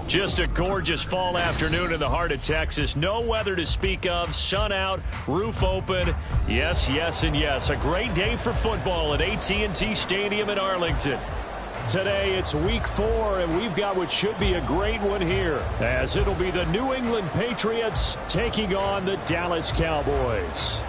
Just a gorgeous fall afternoon in the heart of Texas. No weather to speak of. Sun out, roof open. Yes, yes, and yes. A great day for football at AT&T Stadium in Arlington. Today it's week 4, and we've got what should be a great one here, as it'll be the New England Patriots taking on the Dallas Cowboys.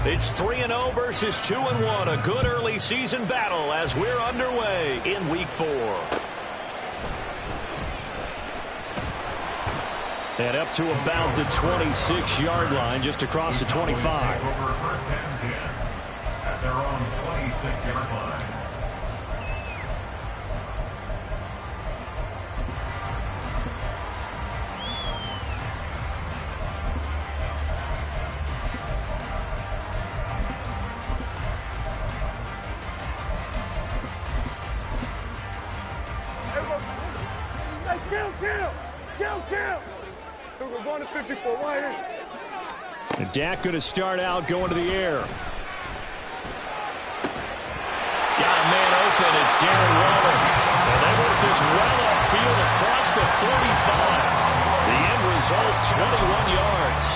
It's 3-0 versus 2-1. A good early season battle as we're underway in week 4. And up to about the 26-yard line, just across the 25. Over first and 10 at their own 26-yard line. And Dak going to start out going to the air. Got a man open. It's Darren Waller. And they work this well upfield across the 45. The end result, 21 yards.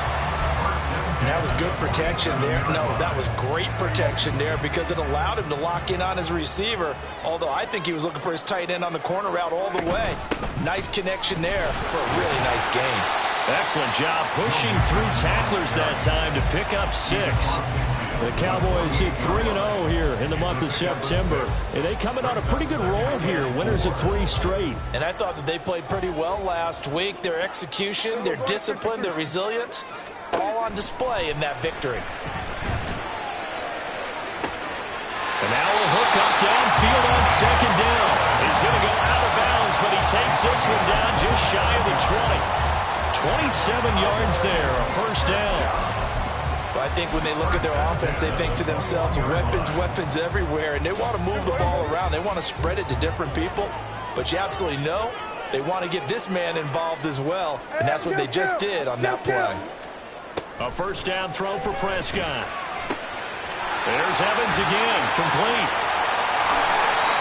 And that was good protection there. No, that was great protection there because it allowed him to lock in on his receiver. Although I think he was looking for his tight end on the corner route all the way. Nice connection there for a really nice game. Excellent job pushing through tacklers that time to pick up 6. The Cowboys hit 3-0 here in the month of September. And they coming on a pretty good roll here. Winners of 3 straight. And I thought that they played pretty well last week. Their execution, their discipline, their resilience, all on display in that victory. And now we'll hook up downfield on second down. He's going to go out of bounds, but he takes this one down just shy of the 20. 27 yards there, a first down. Well, I think when they look at their offense, they think to themselves, weapons everywhere, and they want to move the ball around. They want to spread it to different people, but you absolutely know they want to get this man involved as well, and that's what they just did on that play. A first down throw for Prescott. There's Evans again, complete.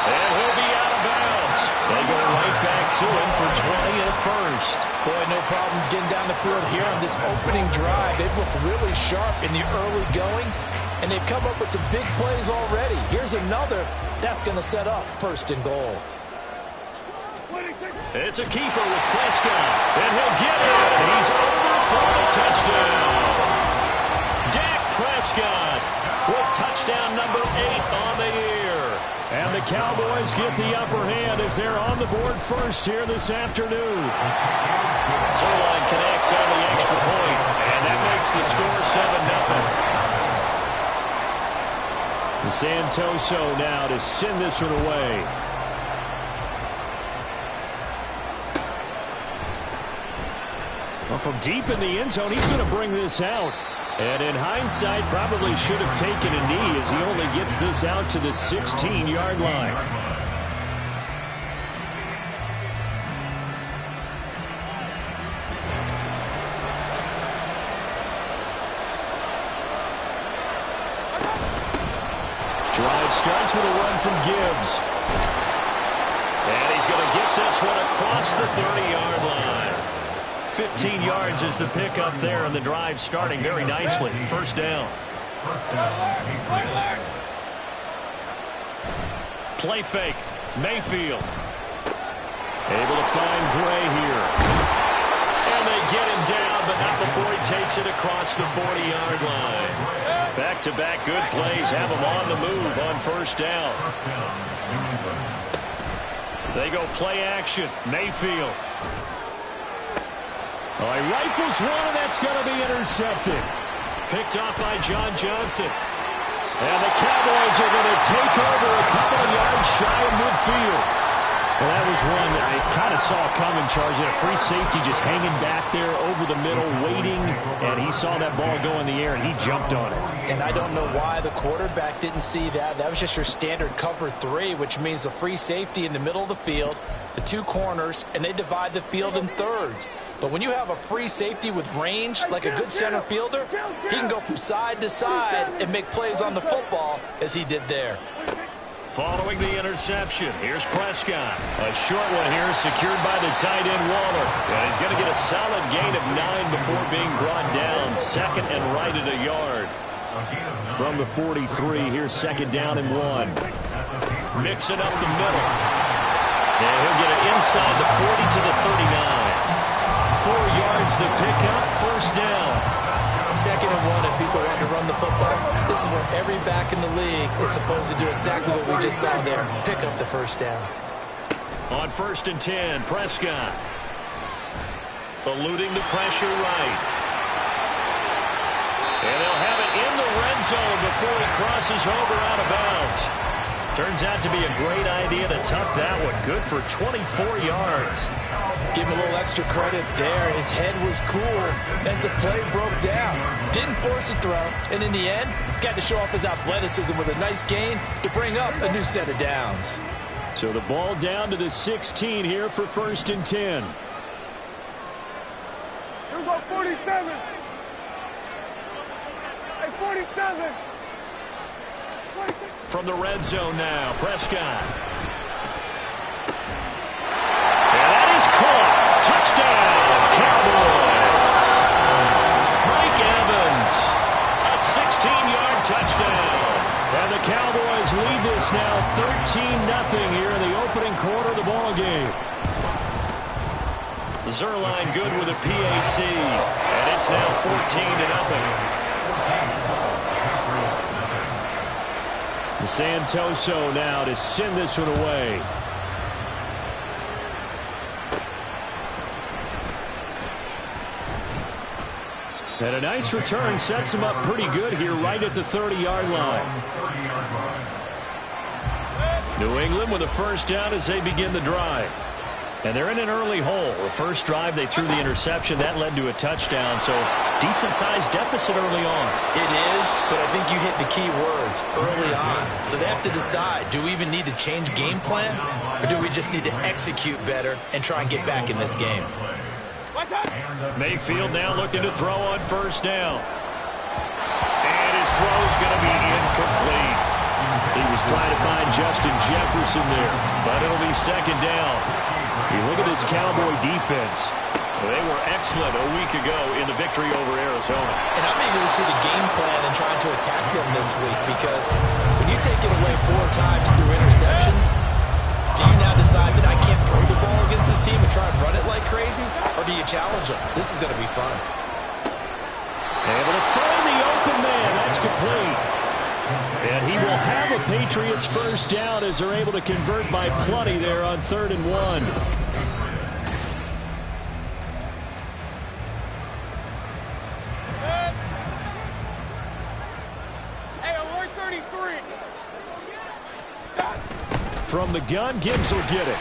And he'll be out of bounds. They go right back to him for 20 and a first. Boy, no problems getting down the field here on this opening drive. They've looked really sharp in the early going, and they've come up with some big plays already. Here's another that's going to set up first and goal. It's a keeper with Prescott, and he'll get it. He's over for the touchdown. Dak Prescott with touchdown number 8 on the year. And the Cowboys get the upper hand as they're on the board first here this afternoon. Zerline connects on the extra point, and that makes the score 7-0. Santoso now to send this one away. Well, from deep in the end zone, he's going to bring this out. And in hindsight, probably should have taken a knee as he only gets this out to the 16-yard line. Drive starts with a run from Gibbs. And he's going to get this one across the 30-yard line. 15 yards is the pickup there, and the drive starting very nicely. First down. Play fake. Mayfield. Able to find Gray here. And they get him down, but not before he takes it across the 40-yard line. Back-to-back good plays have him on the move on first down. They go play action. Mayfield. Oh, he rifles one, and that's going to be intercepted. Picked off by John Johnson. And the Cowboys are going to take over a couple of yards shy of midfield. Well, that was one that they kind of saw coming, Charles. A free safety just hanging back there over the middle, waiting, and he saw that ball go in the air, and he jumped on it. And I don't know why the quarterback didn't see that. That was just your standard cover 3, which means a free safety in the middle of the field, the 2 corners, and they divide the field in thirds. But when you have a free safety with range, like a good center fielder, he can go from side to side and make plays on the football as he did there. Following the interception, here's Prescott. A short one here secured by the tight end Waller. And he's going to get a solid gain of 9 before being brought down. Second and right at a yard. From the 43, here's second down and 1. Mix it up the middle. And he'll get it inside the 40 to the 39. 4 yards the pickup, first down. Second and 1, if people want to run the football, this is where every back in the league is supposed to do exactly what we just saw there. Pick up the first down. On first and 10, Prescott. Eluding the pressure right. And they'll have it in the red zone before he crosses over out of bounds. Turns out to be a great idea to tuck that one. Good for 24 yards. Give him a little extra credit there. His head was cool as the play broke down. Didn't force a throw, and in the end, got to show off his athleticism with a nice gain to bring up a new set of downs. So the ball down to the 16 here for first and 10. Here we go, 47. Hey, 47. From the red zone now, Prescott. And that is caught. Touchdown, Cowboys. Mike Evans, a 16-yard touchdown. And the Cowboys lead this now 13-0 here in the opening quarter of the ball game. Zerline good with a PAT, and it's now 14-0. Santoso now to send this one away. And a nice return sets him up pretty good here right at the 30-yard line. New England with a first down as they begin the drive. And they're in an early hole. The first drive, they threw the interception. That led to a touchdown. So decent-sized deficit early on. It is, but I think you hit the key words, early on. So they have to decide, do we even need to change game plan? Or do we just need to execute better and try and get back in this game? Mayfield now looking to throw on first down. And his throw is going to be incomplete. He was trying to find Justin Jefferson there, but it'll be second down. You look at this Cowboy defense. They were excellent a week ago in the victory over Arizona. And I'm eager to see the game plan and trying to attack them this week, because when you take it away 4 times through interceptions, do you now decide that I can't throw the ball against this team and try and run it like crazy? Or do you challenge them? This is going to be fun. Able to find the open man. That's complete. And he will have a Patriots first down as they're able to convert by plenty there on 3rd and 1. Hey, alert 33. From the gun, Gibbs will get it.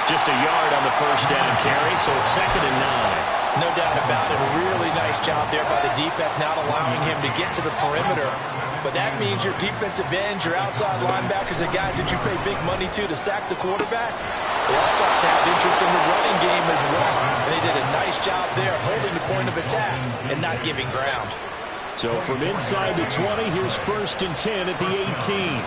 Just a yard on the first down carry, so it's 2nd and 9. No doubt about it. A really nice job there by the defense, not allowing him to get to the perimeter. But that means your defensive ends, your outside linebackers, the guys that you pay big money to sack the quarterback, they also have to have interest in the running game as well. And they did a nice job there holding the point of attack and not giving ground. So from inside the 20, here's 1st and 10 at the 18.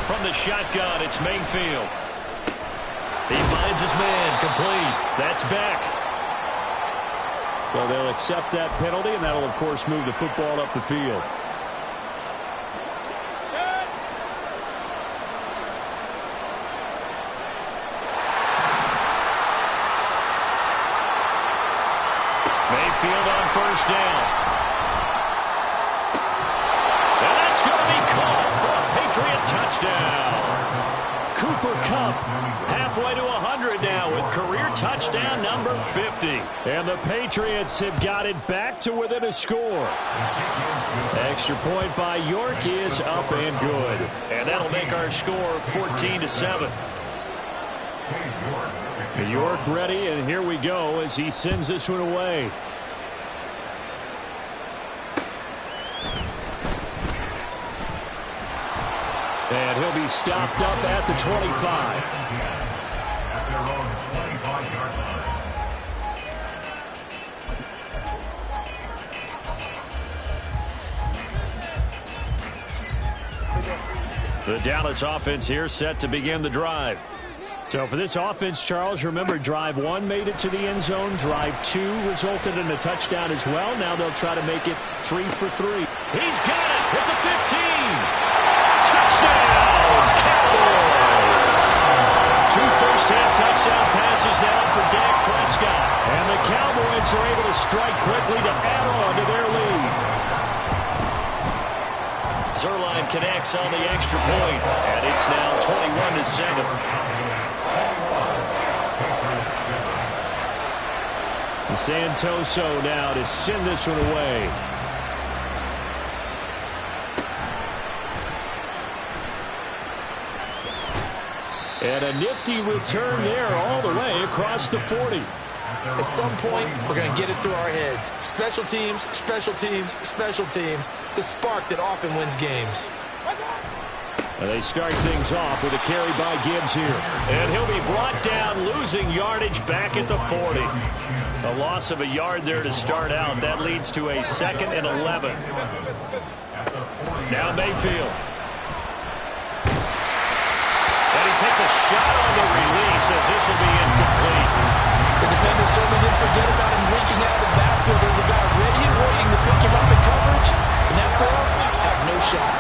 From the shotgun, it's Mayfield. He finds his man, complete. That's back. Well, they'll accept that penalty, and that'll, of course, move the football up the field. Mayfield on first down. And that's going to be caught for a Patriot touchdown. Cooper Kupp halfway to 100 now with career touchdown number 50. And the Patriots have got it back to within a score. Extra point by York is up and good. And that'll make our score 14-7. York ready, and here we go as he sends this one away. And he'll be stopped up at the 25. their own 25-yard line. The Dallas offense here set to begin the drive. So for this offense, Charles, remember drive 1 made it to the end zone. Drive 2 resulted in a touchdown as well. Now they'll try to make it 3 for 3. He's got it at the 15. Touchdown, Cowboys. 2 first-half touchdown passes now for Dak Prescott. And the Cowboys are able to strike quickly to add on to their lead. Zerline connects on the extra point, and it's now 21-7. Santoso now to send this one away. And a nifty return there all the way across the 40. At some point, we're going to get it through our heads. Special teams, special teams, special teams. The spark that often wins games. And they start things off with a carry by Gibbs here. And he'll be brought down, losing yardage back at the 40. A loss of a yard there to start out. That leads to a 2nd and 11. Now Mayfield. And he takes a shot on the release as this will be incomplete. The defender certainly didn't forget about him leaking out of the backfield. There's a guy ready and waiting to pick him up in coverage. And that throw had no shot.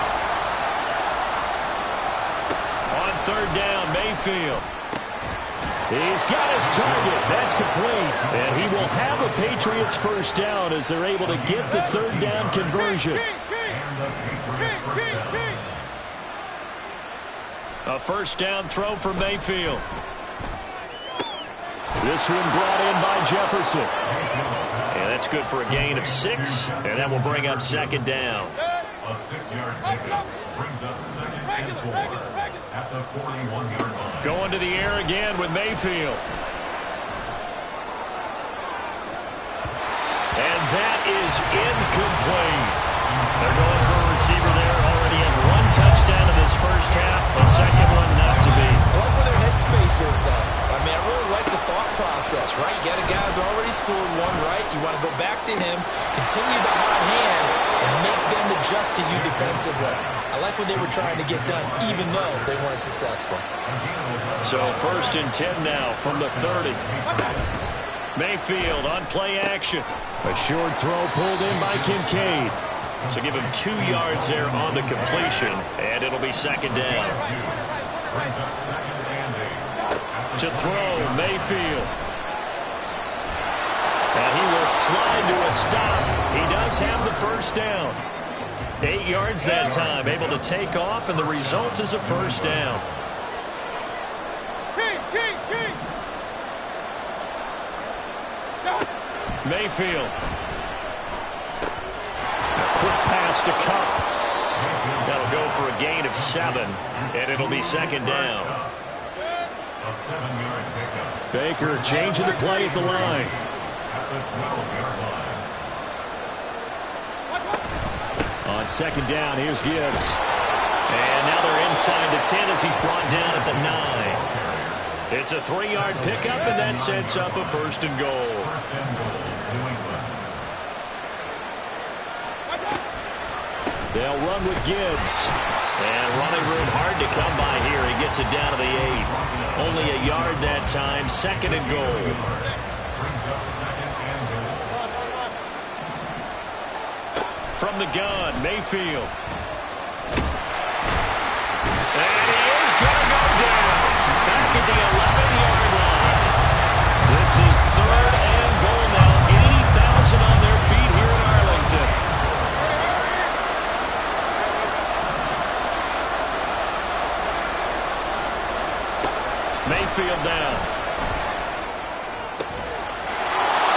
On 3rd down, Mayfield. He's got his target. That's complete. And he will have a Patriots first down as they're able to get the 3rd down conversion. A first down throw for Mayfield. This one brought in by Jefferson. And that's good for a gain of 6. And that will bring up 2nd down. A 6-yard pickup brings up 2nd and 4 at the 41-yard line. Going to the air again with Mayfield. And that is incomplete. They're going for a receiver there. Already has 1 touchdown in this first half. A second one not to be. I like where their headspace is, though. I mean, I really like the thought process, right? You got a guy who's already scored 1, right? You want to go back to him, continue the hot hand, and make them adjust to you defensively. I like what they were trying to get done, even though they weren't successful. So 1st and 10 now from the 30. Mayfield on play action. A short throw pulled in by Kincaid. So give him 2 yards there on the completion, and it'll be 2nd down. To throw, Mayfield. And he will slide to a stop. He does have the first down. 8 yards that time, able to take off, and the result is a first down. Mayfield. A quick pass to Cup. That'll go for a gain of 7, and it'll be 2nd down. A 7-yard pickup. Baker changing the play at the line. At the 12-yard line. On 2nd down, here's Gibbs. And now they're inside the 10 as he's brought down at the 9. It's a 3-yard pickup, and that sets up a 1st and goal. New England. They'll run with Gibbs. And running room hard to come by here. He gets it down to the 8. Only a yard that time. 2nd and goal. Brings up 2nd and goal. From the gun, Mayfield. And he is going to go down. Back at the 11-yard line. This is 3rd and goal now. 80,000 on their feet here in Arlington. Mayfield down.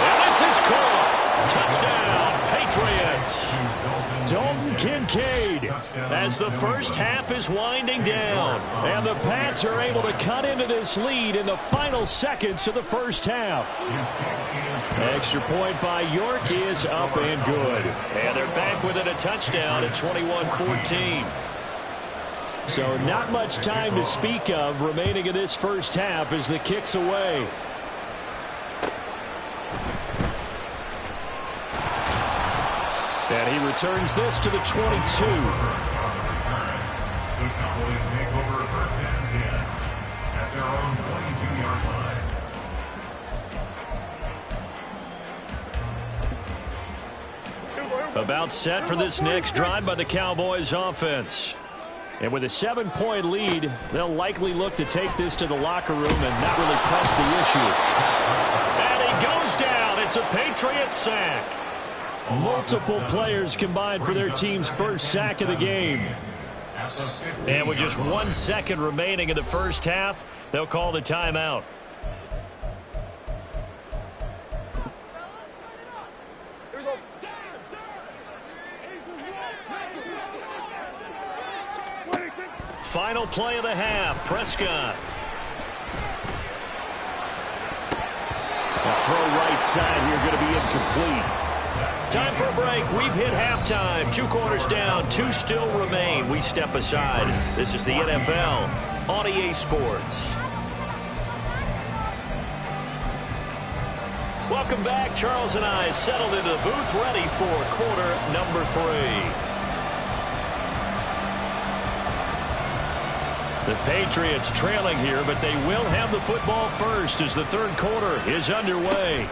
And this is caught. Touchdown, Patriots. Dalton Kincaid as the first half is winding down. And the Pats are able to cut into this lead in the final seconds of the first half. Extra point by York is up and good. And they're back within a touchdown at 21-14. So not much time to speak of remaining in this first half as the kick's away. And he returns this to the 22. The Cowboys make over first and 10 at their own 22-yard line. About set for this next drive by the Cowboys offense. And with a 7-point lead, they'll likely look to take this to the locker room and not really press the issue. And he goes down. It's a Patriot sack. Multiple players combined for their team's first sack of the game. And with just 1 second remaining in the first half, they'll call the timeout. Final play of the half, Prescott. Throw right side here, going to be incomplete. Time for a break. We've hit halftime. 2 quarters down, 2 still remain. We step aside. This is the NFL on EA Sports. Welcome back. Charles and I settled into the booth, ready for quarter number 3. The Patriots trailing here, but they will have the football first as the third quarter is underway.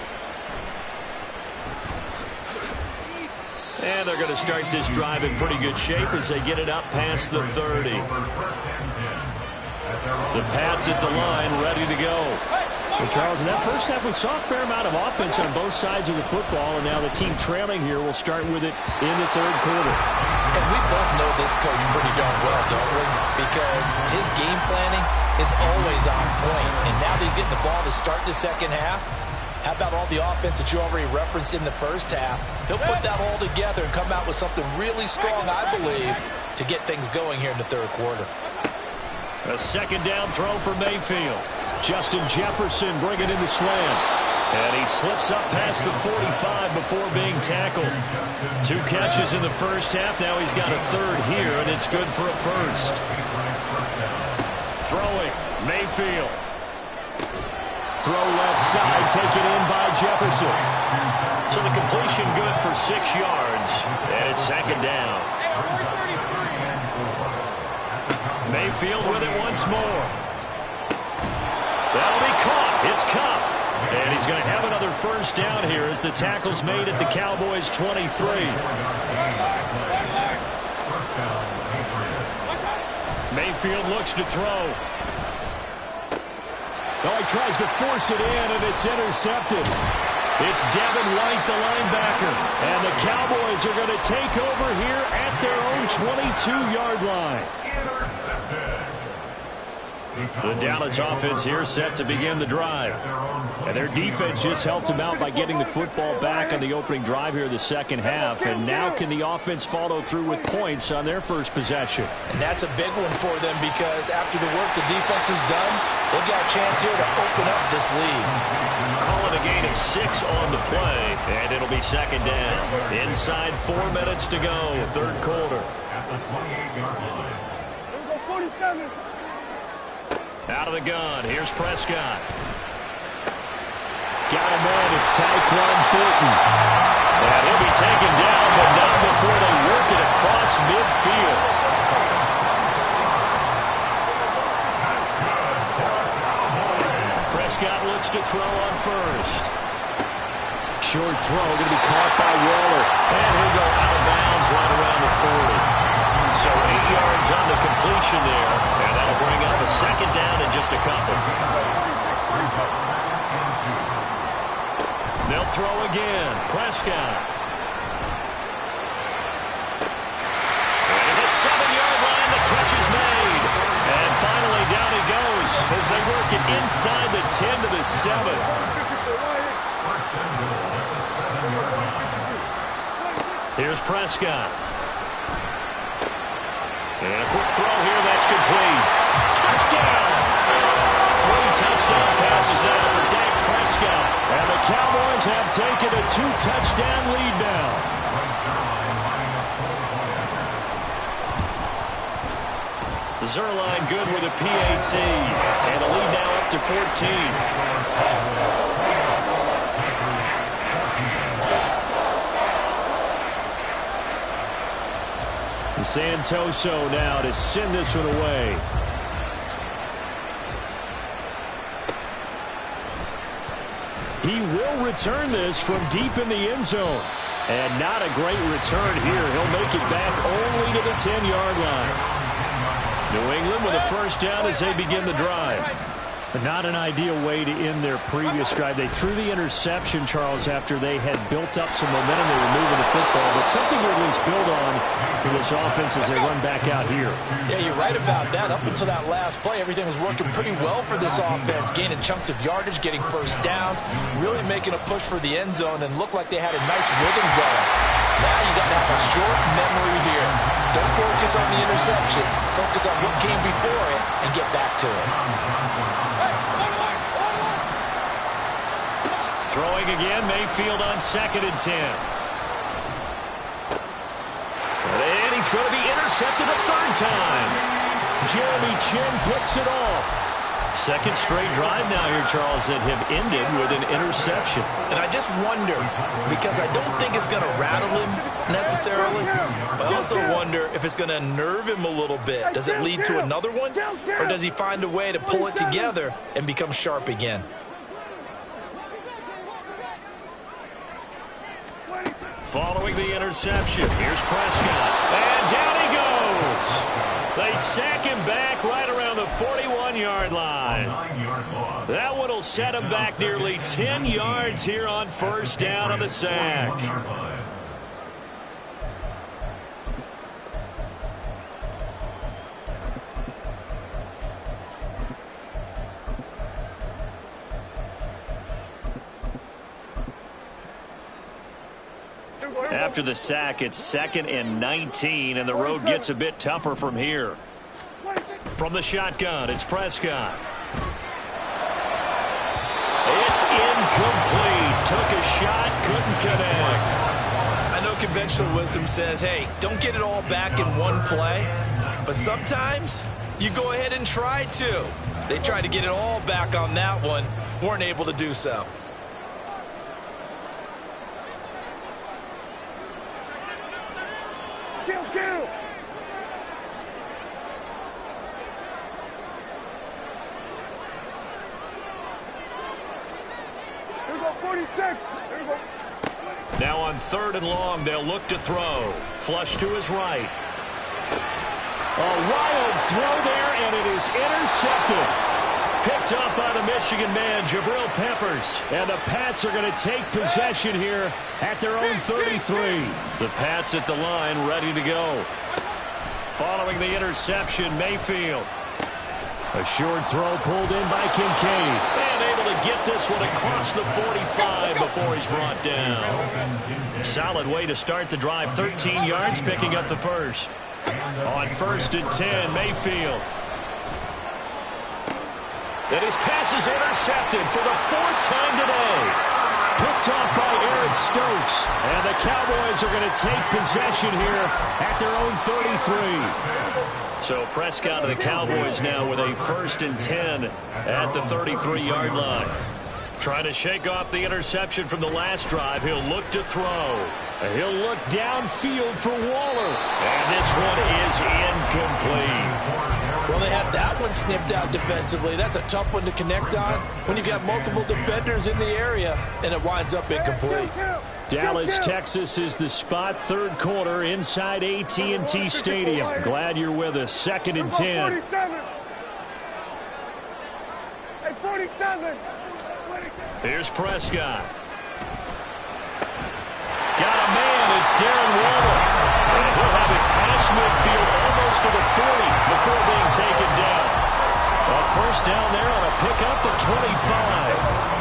And they're going to start this drive in pretty good shape as they get it up past the 30. The Pats at the line, ready to go. Well, Charles, in that first half, we saw a fair amount of offense on both sides of the football, and now the team trailing here will start with it in the third quarter. And we both know this coach pretty darn well, don't we? Because his game planning is always on point. And now that he's getting the ball to start the second half, how about all the offense that you already referenced in the first half? He'll put that all together and come out with something really strong, I believe, to get things going here in the third quarter. A second down throw for Mayfield. Justin Jefferson bringing in the slam. And he slips up past the 45 before being tackled. 2 catches in the first half. Now he's got a third here, and it's good for a first. Throwing, Mayfield. Throw left side, taken in by Jefferson. So the completion good for 6 yards, and it's second down. Mayfield with it once more. That'll be caught. It's Cup. And he's going to have another first down here as the tackle's made at the Cowboys' 23. Mayfield looks to throw. Oh, he tries to force it in, and it's intercepted. It's Devin White, the linebacker. And the Cowboys are going to take over here at their own 22-yard line. The Dallas offense here set to begin the drive. And their defense just helped them out by getting the football back on the opening drive here in the second half. And now can the offense follow through with points on their first possession? And that's a big one for them because after the work the defense has done, they've got a chance here to open up this lead. Calling a gain of 6 on the play, and it'll be second down. Inside 4 minutes to go, third quarter. At the 28-yard line. There's a 47. Out of the gun, here's Prescott. Got him in, it's Tyquan Thornton. And he'll be taken down, but not before they work it across midfield. Prescott looks to throw on first. Short throw, going to be caught by Waller. And he'll go out of bounds right around the 40. So 8 yards on the completion there, and that'll bring up a second down in just a couple. They'll throw again. Prescott. And at the 7-yard line, the catch is made. And finally, down he goes as they work it inside the 10 to the 7. Here's Prescott. And a quick throw here, that's complete. Touchdown! 3 touchdown passes now for Dak Prescott. And the Cowboys have taken a 2-touchdown lead now. Zerline good with a PAT. And the lead now up to 14. Santoso now to send this one away. He will return this from deep in the end zone. And not a great return here. He'll make it back only to the 10-yard line. New England with a first down as they begin the drive. But not an ideal way to end their previous drive. They threw the interception, Charles, after they had built up some momentum. They were moving the football, but something to at least build on for this offense as they run back out here. Yeah, you're right about that. Up until that last play, everything was working pretty well for this offense, gaining chunks of yardage, getting first downs, really making a push for the end zone, and looked like they had a nice rhythm going. Now you got to have a short memory here. Don't focus on the interception. Focus on what came before it and get back to it. Throwing again, Mayfield on 2nd and 10. And he's going to be intercepted a third time. Jeremy Chin picks it off. Second straight drive now here, Charles, that have ended with an interception. And I just wonder, because I don't think it's going to rattle him necessarily, but I also wonder if it's going to nerve him a little bit. Does it lead to another one, or does he find a way to pull it together and become sharp again? Following the interception, here's Prescott. And down he goes. They sack him back right around the 41-yard line. That one will set him back nearly 10 yards here on first down on the sack. After the sack, it's 2nd and 19, and the road gets a bit tougher from here. From the shotgun, it's Prescott. It's incomplete. Took a shot, couldn't connect. I know conventional wisdom says, hey, don't get it all back in one play, but sometimes you go ahead and try to. They tried to get it all back on that one, weren't able to do so. Kill! Here we go, 46. Here we go. Now on 3rd and long, they'll look to throw. Flush to his right. A wild throw there, and it is intercepted. Picked up by the Michigan man, Jabril Peppers. And the Pats are going to take possession here at their own 33. The Pats at the line, ready to go. Following the interception, Mayfield. A short throw pulled in by Kincaid. And able to get this one across the 45 before he's brought down. Solid way to start the drive. 13 yards, picking up the first. On 1st and 10, Mayfield. And his pass is intercepted for the 4th time today. Picked off by Aaron Stokes. And the Cowboys are going to take possession here at their own 33. So Prescott and the Cowboys now with a 1st and 10 at the 33-yard line. Trying to shake off the interception from the last drive. He'll look to throw. He'll look downfield for Waller. And this one is incomplete. Well, they had that one snipped out defensively. That's a tough one to connect on when you got multiple defenders in the area, and it winds up incomplete. Dallas, Texas is the spot. 3rd quarter inside AT&T Stadium. Glad you're with us. 2nd and 10. 47. Here's Prescott. Got a man. It's Darren Waller. And he'll have it past midfield almost to the 40 before being taken down. A first down there on a pickup at 25.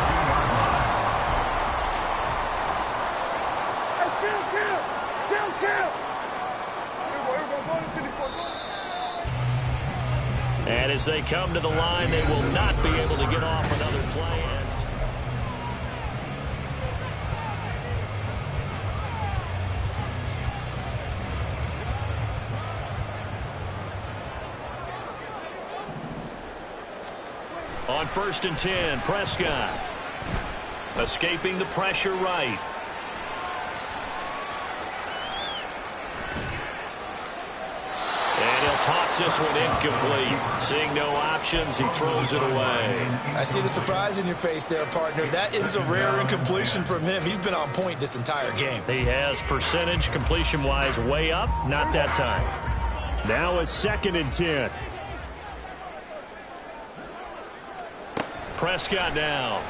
And as they come to the line, they will not be able to get off another play. On 1st and 10, Prescott. Escaping the pressure right. And he'll toss this one incomplete. Seeing no options, he throws it away. I see the surprise in your face there, partner. That is a rare incompletion from him. He's been on point this entire game. He has percentage completion-wise way up. Not that time. Now a 2nd and 10. Prescott now.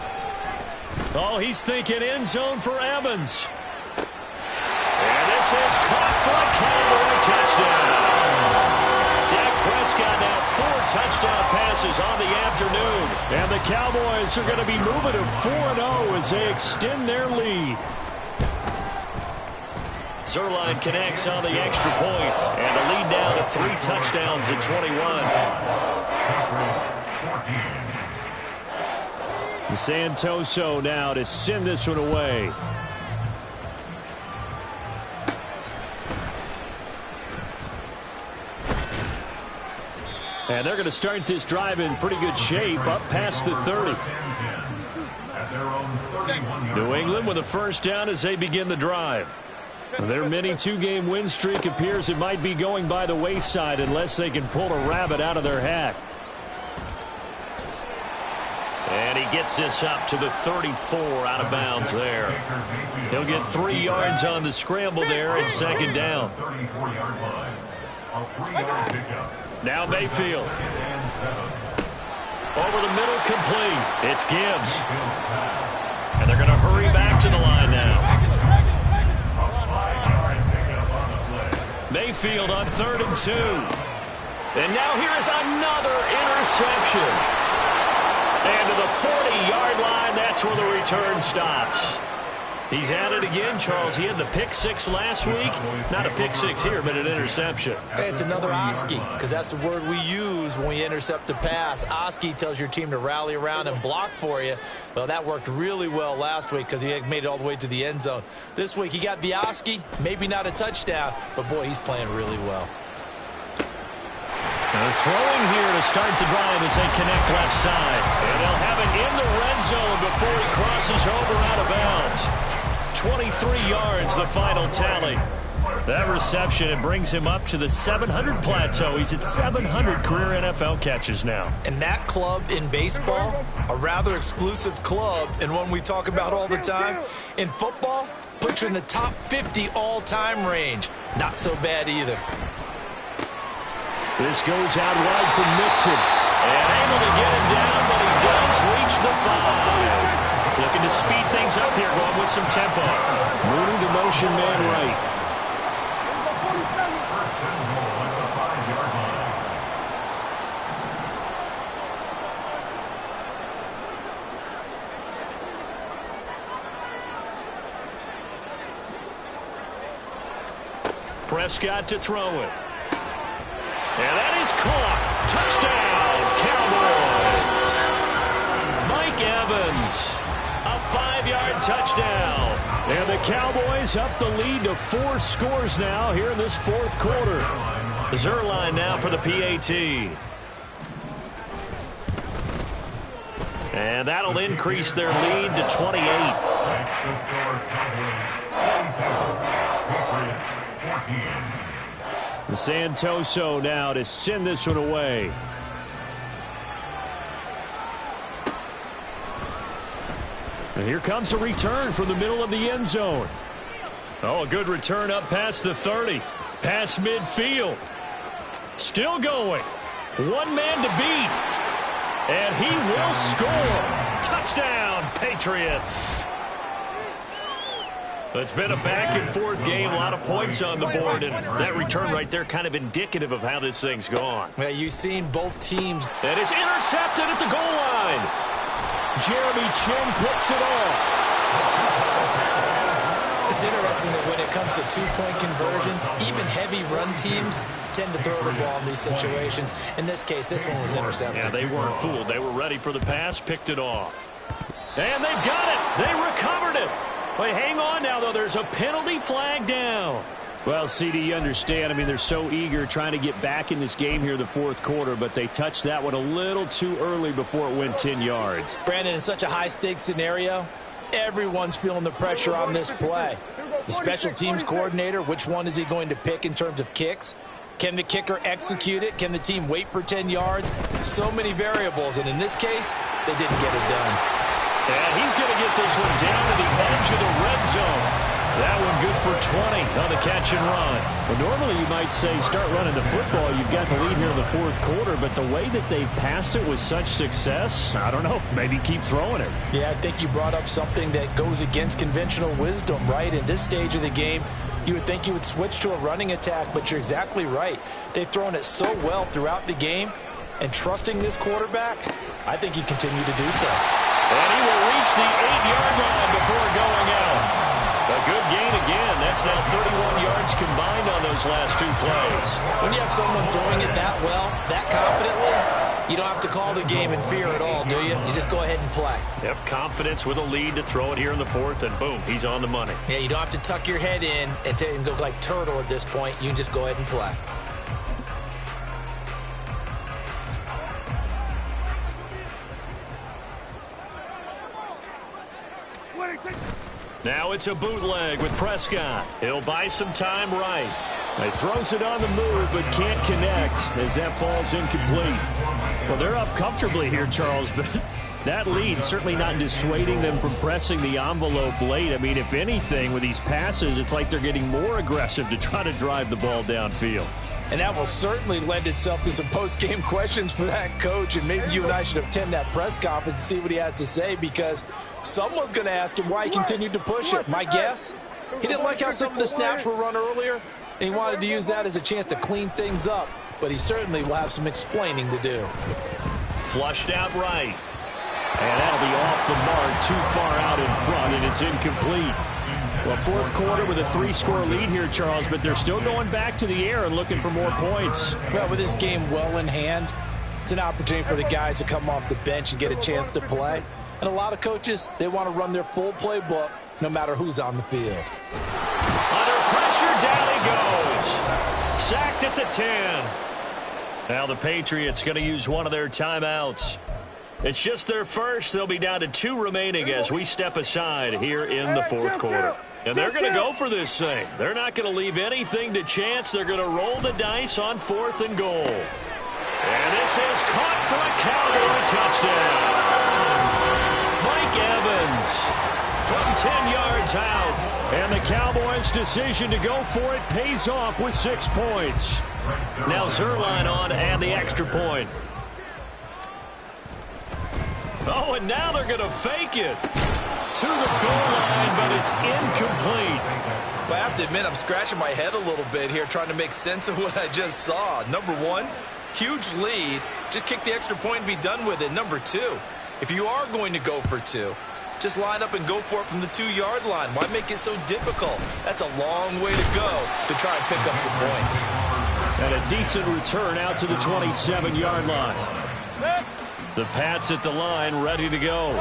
Oh, he's thinking end zone for Evans. And this is caught for a Cowboy touchdown. Dak Prescott now 4 touchdown passes on the afternoon. And the Cowboys are going to be moving to 4-0 as they extend their lead. Zerline connects on the extra point, and the lead down to 3 touchdowns at 21. Santoso now to send this one away. And they're going to start this drive in pretty good shape, up past the 30. New England with a first down as they begin the drive. Their mini 2-game win streak appears it might be going by the wayside unless they can pull a rabbit out of their hat. And he gets this up to the 34 out of bounds there. He'll get 3 yards on the scramble there at 2nd down. Now Mayfield. Over the middle, complete. It's Gibbs. And they're going to hurry back to the line now. Mayfield on 3rd and 2. And now here is another interception. And to the 40-yard line, that's where the return stops. He's at it again, Charles. He had the pick 6 last week. Not a pick 6 here, but an interception. Hey, it's another Oski, because that's the word we use when we intercept a pass. Oski tells your team to rally around and block for you. Well, that worked really well last week because he made it all the way to the end zone. This week, he got the Oski, maybe not a touchdown, but, boy, he's playing really well. They're throwing here to start the drive as they connect left side. And they'll have it in the red zone before he crosses over out of bounds. 23 yards, the final tally. That reception, it brings him up to the 700 plateau. He's at 700 career NFL catches now. And that club in baseball, a rather exclusive club, and one we talk about all the time. In football, puts you in the top 50 all-time range. Not so bad either. This goes out wide for Mixon. And able to get him down, but he does reach the 5. Looking to speed things up here, going with some tempo. Moving the motion man right. Prescott to throw it. And that is caught. Touchdown, Cowboys. Mike Evans, a 5-yard touchdown. And the Cowboys up the lead to 4 scores now here in this 4th quarter. Zerline now for the PAT. And that'll increase their lead to 28. Santoso now to send this one away. And here comes a return from the middle of the end zone. Oh, a good return up past the 30. Past midfield. Still going. One man to beat. And he will score. Touchdown, Patriots. It's been a back-and-forth game, a lot of points on the board, and that return right there kind of indicative of how this thing's gone. Yeah, you've seen both teams. And it's intercepted at the goal line. Jeremy Chin picks it off. It's interesting that when it comes to 2-point conversions, even heavy run teams tend to throw the ball in these situations. In this case, this one was intercepted. Yeah, they weren't fooled. They were ready for the pass, picked it off. And they've got it. They recovered it. But hang on now, though. There's a penalty flag down. Well, CD, you understand. I mean, they're so eager trying to get back in this game here in the fourth quarter, but they touched that one a little too early before it went 10 yards. Brandon, in such a high-stakes scenario, everyone's feeling the pressure on this play. The special teams coordinator, which one is he going to pick in terms of kicks? Can the kicker execute it? Can the team wait for 10 yards? So many variables, and in this case, they didn't get it done. And he's going to get this one down to the edge of the red zone. That one good for 20 on the catch and run. Well, normally you might say start running the football. You've got the lead here in the fourth quarter, but the way that they've passed it with such success, I don't know, maybe keep throwing it. Yeah, I think you brought up something that goes against conventional wisdom, right? At this stage of the game, you would think you would switch to a running attack, but you're exactly right. They've thrown it so well throughout the game, and trusting this quarterback, I think you continue to do so. And he will reach the 8-yard line before going out. A good gain again. That's now 31 yards combined on those last two plays. When you have someone throwing it that well, that confidently, you don't have to call the game in fear at all, do you? You just go ahead and play. Yep, confidence with a lead to throw it here in the fourth, and boom, he's on the money. Yeah, you don't have to tuck your head in and go like turtle at this point. You can just go ahead and play. Now it's a bootleg with Prescott. He'll buy some time right. He throws it on the move but can't connect as that falls incomplete. Well, they're up comfortably here, Charles, but that lead certainly not dissuading them from pressing the envelope late. I mean, if anything, with these passes, it's like they're getting more aggressive to try to drive the ball downfield. And that will certainly lend itself to some post-game questions for that coach, and maybe you and I should attend that press conference to see what he has to say, because someone's going to ask him why he continued to push it. My guess, he didn't like how some of the snaps were run earlier, and he wanted to use that as a chance to clean things up, but he certainly will have some explaining to do. Flushed out right. And that'll be off the mark, too far out in front, and it's incomplete. Well, fourth quarter with a 3-score lead here, Charles, but they're still going back to the air and looking for more points. Well, with this game well in hand, it's an opportunity for the guys to come off the bench and get a chance to play. And a lot of coaches, they want to run their full playbook no matter who's on the field. Under pressure, down he goes. Sacked at the 10. Now the Patriots going to use one of their timeouts. It's just their first. They'll be down to 2 remaining as we step aside here in the fourth quarter. And they're going to go for this thing. They're not going to leave anything to chance. They're going to roll the dice on 4th and goal. And this is caught for a Cowboy touchdown. Mike Evans from 10 yards out. And the Cowboys' decision to go for it pays off with 6 points. Now Zerline on and the extra point. Oh, and now they're going to fake it to the goal line, but it's incomplete. Well, I have to admit, I'm scratching my head a little bit here trying to make sense of what I just saw. Number one, huge lead. Just kick the extra point and be done with it. Number two, if you are going to go for 2, just line up and go for it from the 2-yard line. Why make it so difficult? That's a long way to go to try and pick up some points. And a decent return out to the 27-yard line. The Pats at the line, ready to go.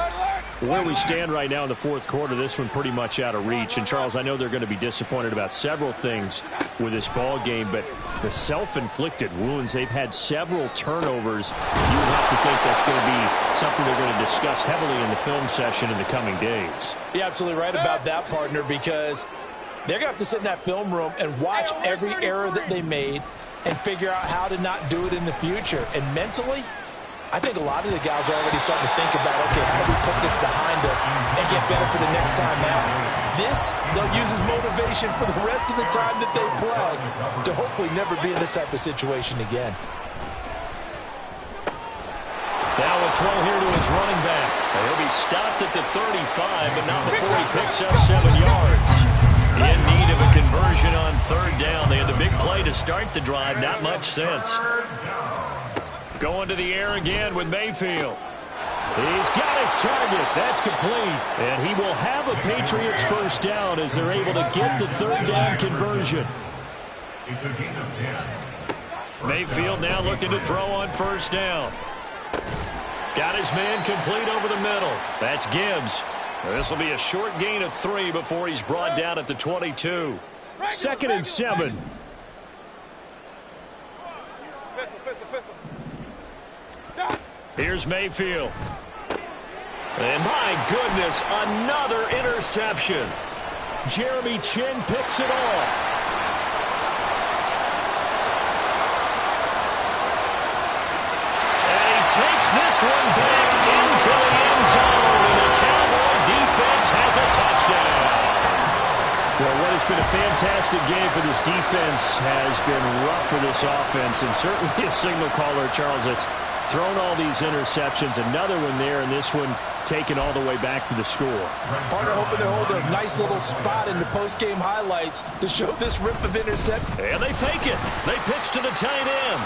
Where we stand right now in the fourth quarter, this one pretty much out of reach. And, Charles, I know they're going to be disappointed about several things with this ball game, but the self-inflicted wounds, they've had several turnovers. You would have to think that's going to be something they're going to discuss heavily in the film session in the coming days. You're absolutely right about that, partner, because they're going to have to sit in that film room and watch every error that they made and figure out how to not do it in the future. And mentally, I think a lot of the guys are already starting to think about, okay, how do we put this behind us and get better for the next time out? This, they'll use as motivation for the rest of the time that they play to hopefully never be in this type of situation again. Now a throw here to his running back. He'll be stopped at the 35, but not before he picks up 7 yards. In need of a conversion on 3rd down. They had the big play to start the drive. Not much sense. Going to the air again with Mayfield. He's got his target. That's complete. And he will have a Patriots first down as they're able to get the 3rd down conversion. It's a gain of 10. Mayfield now looking to throw on 1st down. Got his man complete over the middle. That's Gibbs. This will be a short gain of 3 before he's brought down at the 22. 2nd and 7. Here's Mayfield. And my goodness, another interception. Jeremy Chin picks it off. And he takes this one back into the end zone. And the Cowboy defense has a touchdown. Well, what has been a fantastic game for this defense has been rough for this offense. And certainly a signal caller, Charles, that's thrown all these interceptions. Another one there, and this one taken all the way back for the score. Partner hoping they hold a nice little spot in the post-game highlights to show this rip of intercept. And they fake it. They pitch to the tight end.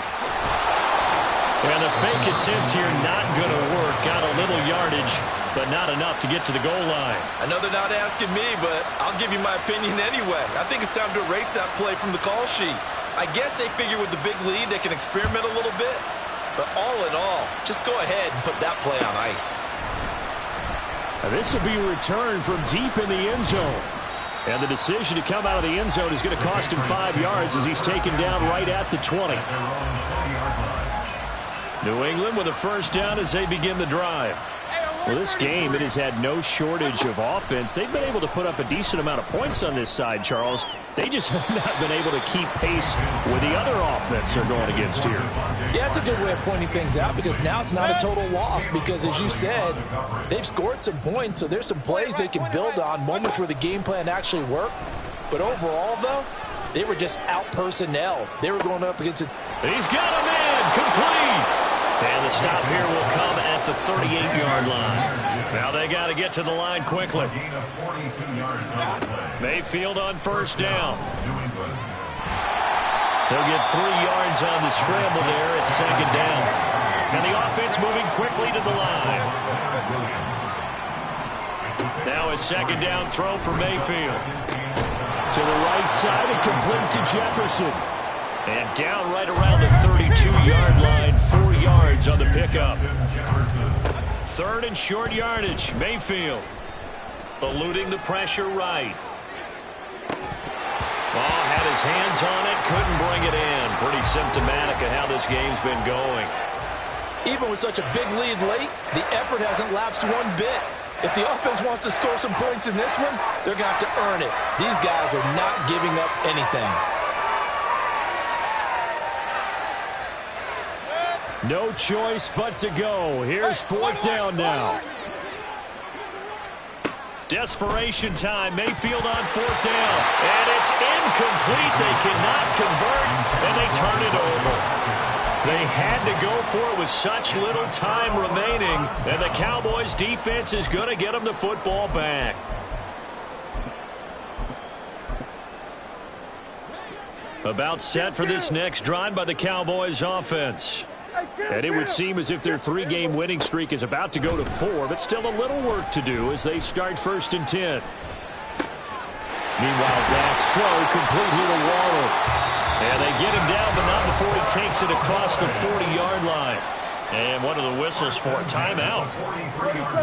And the fake attempt here not going to work. Got a little yardage, but not enough to get to the goal line. I know they're not asking me, but I'll give you my opinion anyway. I think it's time to erase that play from the call sheet. I guess they figure with the big lead they can experiment a little bit. But all in all, just go ahead and put that play on ice. Now this will be returned from deep in the end zone. And the decision to come out of the end zone is going to cost him 5 yards as he's taken down right at the 20. New England with a first down as they begin the drive. Well, this game, it has had no shortage of offense. They've been able to put up a decent amount of points on this side, Charles. They just have not been able to keep pace with the other offense they're going against here. Yeah, it's a good way of pointing things out because now it's not a total loss because, as you said, they've scored some points, so there's some plays they can build on, moments where the game plan actually worked. But overall, though, they were just out-personnel. They were going up against it. He's got him in, complete. And the stop here will come at the 38-yard line. Now they got to get to the line quickly. Mayfield on first down. He'll get 3 yards on the scramble there at second down. And the offense moving quickly to the line. Now a second down throw for Mayfield. To the right side and complete to Jefferson. And down right around the 32-yard line, 4 yards on the pickup. 3rd and short yardage. Mayfield eluding the pressure right. Oh, had his hands on it, couldn't bring it in. Pretty symptomatic of how this game's been going. Even with such a big lead late, the effort hasn't lapsed one bit. If the offense wants to score some points in this one, they're going to have to earn it. These guys are not giving up anything. No choice but to go. Here's 4th down now. Desperation time. Mayfield on 4th down. And it's incomplete. They cannot convert, and they turn it over. They had to go for it with such little time remaining, and the Cowboys' defense is going to get them the football back. About set for this next drive by the Cowboys' offense. And it would seem as if their 3-game winning streak is about to go to 4, but still a little work to do as they start 1st and 10. Meanwhile, Dak's throw complete here to Waddle. And they get him down, but not before he takes it across the 40-yard line. And what are the whistles for? Timeout.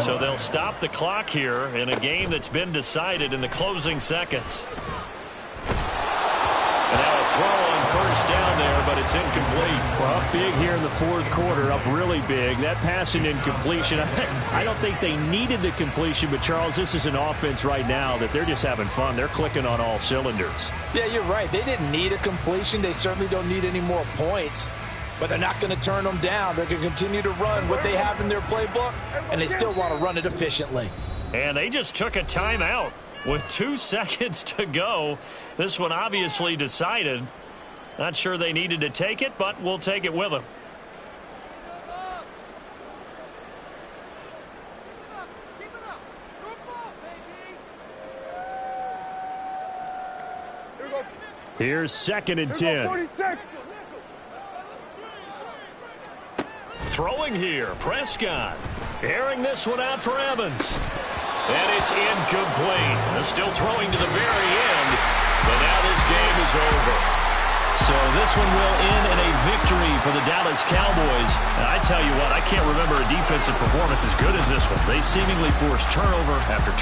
So they'll stop the clock here in a game that's been decided in the closing seconds. And now a throw on first down there, but it's incomplete. Well, up big here in the 4th quarter, up really big. That passing incompletion, I don't think they needed the completion, but Charles, this is an offense right now that they're just having fun. They're clicking on all cylinders. Yeah, you're right. They didn't need a completion. They certainly don't need any more points, but they're not going to turn them down. They're going to continue to run what they have in their playbook, and they still want to run it efficiently. And they just took a timeout. With 2 seconds to go, this one obviously decided. Not sure they needed to take it, but we'll take it with them. Here's 2nd and 10. Throwing here, Prescott. Airing this one out for Evans. And it's incomplete. Still throwing to the very end, but now this game is over. So this one will end in a victory for the Dallas Cowboys. And I tell you what, I can't remember a defensive performance as good as this one. They seemingly forced turnover after turnover.